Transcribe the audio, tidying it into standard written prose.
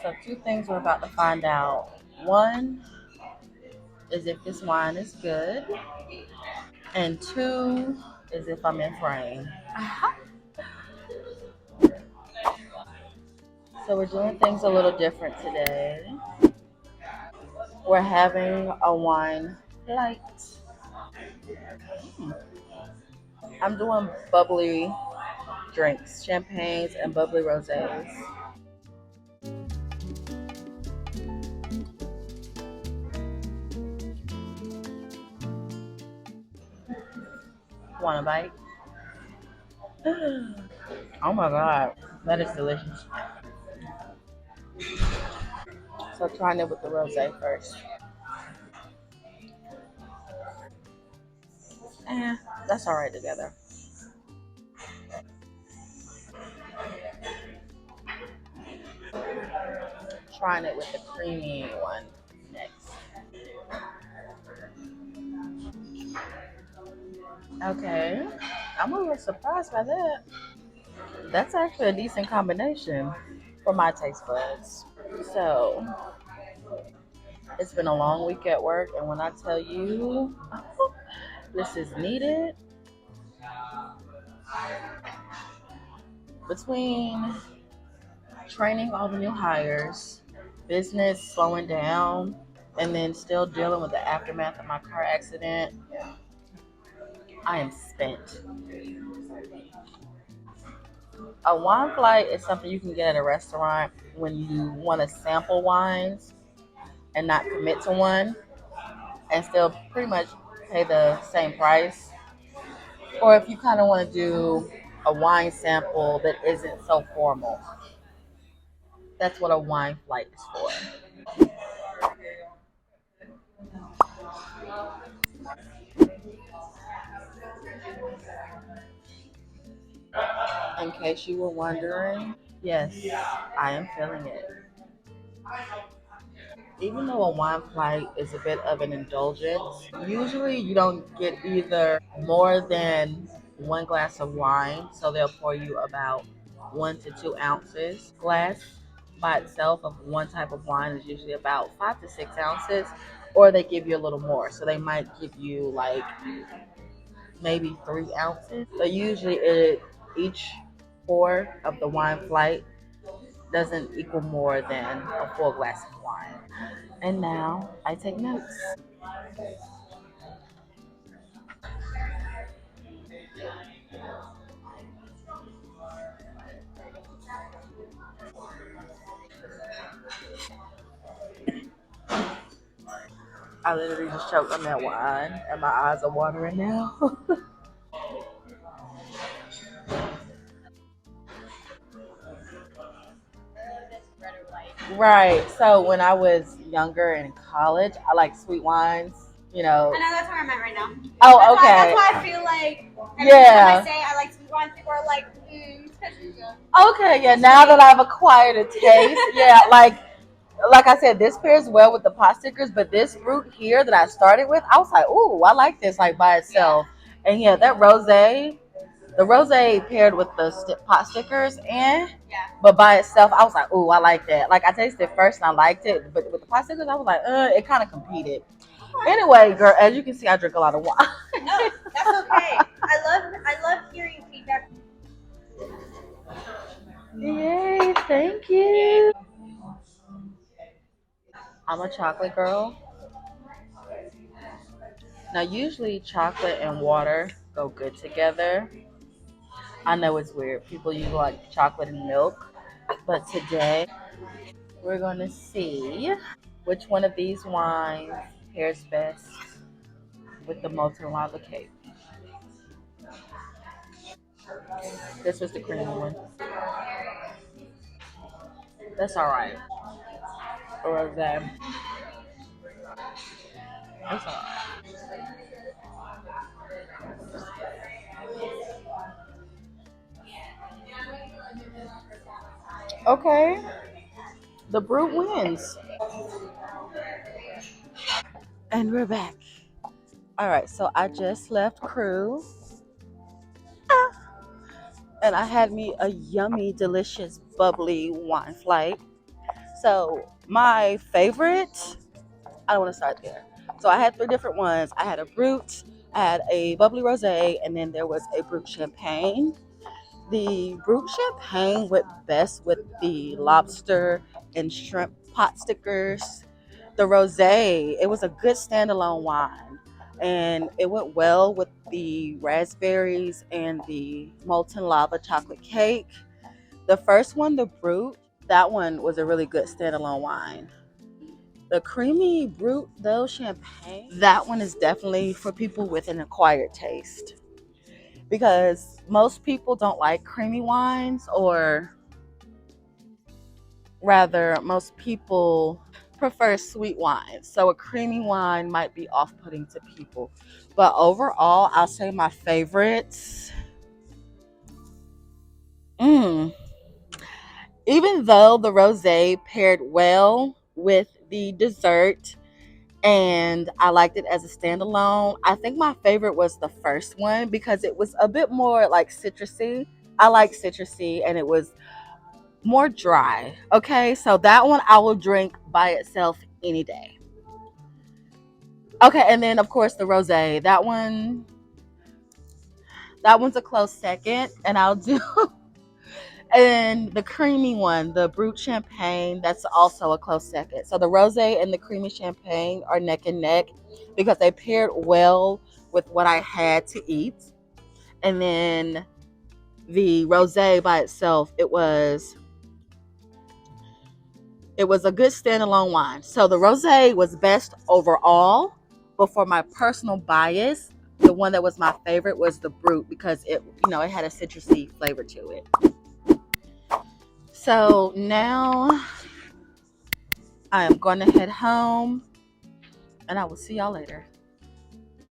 So two things we're about to find out. One is if this wine is good, and two is if I'm in frame. So we're doing things a little different today. We're having a wine flight. I'm doing bubbly drinks, champagnes and bubbly rosés. Want a bite? Oh my god, that is delicious. So trying it with the rosé first. Eh, that's all right together. Trying it with the creamy one next. Okay, I'm a little surprised by that. That's actually a decent combination for my taste buds. So it's been a long week at work, and when I tell you this is needed, between training all the new hires, business slowing down, and then still dealing with the aftermath of my car accident, I am spent. A wine flight is something you can get at a restaurant when you want to sample wines and not commit to one and still pretty much pay the same price. Or if you kind of want to do a wine sample that isn't so formal, that's what a wine flight is for. In case you were wondering, yes, I am feeling it. Even though a wine flight is a bit of an indulgence, usually you don't get either more than one glass of wine, so they'll pour you about 1 to 2 ounces. Glass by itself of one type of wine is usually about 5 to 6 ounces, or they give you a little more, so they might give you like maybe 3 ounces. But usually, each pour of the wine flight doesn't equal more than a full glass of wine. And now I take notes. I literally just choked on that wine, and my eyes are watering now. Right. So when I was younger in college, I like sweet wines. You know. I know that's where I'm at right now. Oh, That's okay. why I feel like every Yeah. time I say I like sweet wines, people are like, it's because you're young. Okay. Yeah. Now that I've acquired a taste, yeah, like I said, this pairs well with the pot stickers, but this Brut here that I started with, I was like, ooh, I like this like by itself. And yeah, that rosé, the rosé paired with the pot stickers, Yeah. but by itself, I was like, ooh, I like that. Like I tasted it first and I liked it, but with the pot stickers, I was like, it kind of competed. Anyway, girl, as you can see, I drink a lot of wine. No, that's okay. I love hearing feedback. Yay, thank you. I'm a chocolate girl. Now, usually chocolate and water go good together. I know it's weird. People usually like chocolate and milk, but today we're going to see which one of these wines pairs best with the molten lava cake. This was the creamy one. That's all right. Or that. That's all right. Okay, the Brute wins. And we're back. All right, so I just left crew and I had me a yummy, delicious, bubbly wine flight. So my favorite, I don't want to start there. So I had three different ones. I had a Brut, I had a bubbly rosé, and then there was a Brut champagne. The Brut champagne went best with the lobster and shrimp pot stickers. The rosé, it was a good standalone wine, and it went well with the raspberries and the molten lava chocolate cake. The first one, the Brut, that one was a really good standalone wine. The creamy Brut though champagne, that one is definitely for people with an acquired taste because most people don't like creamy wines, or rather, most people prefer sweet wines. So a creamy wine might be off-putting to people. But overall, I'll say my favorites. Mm, Even though the rosé paired well with the dessert, and I liked it as a standalone, I think my favorite was the first one because it was a bit more like citrusy. I like citrusy, and it was more dry. Okay, so that one I will drink by itself any day. Okay, and then of course the rosé. That one's a close second, and I'll do and the creamy one, the Brut champagne, that's also a close second. So the rosé and the creamy champagne are neck and neck because they paired well with what I had to eat. And then the rosé by itself, it was a good standalone wine. So the rosé was best overall, but for my personal bias, the one that was my favorite was the Brut because it had a citrusy flavor to it. So now I am going to head home, and I will see y'all later.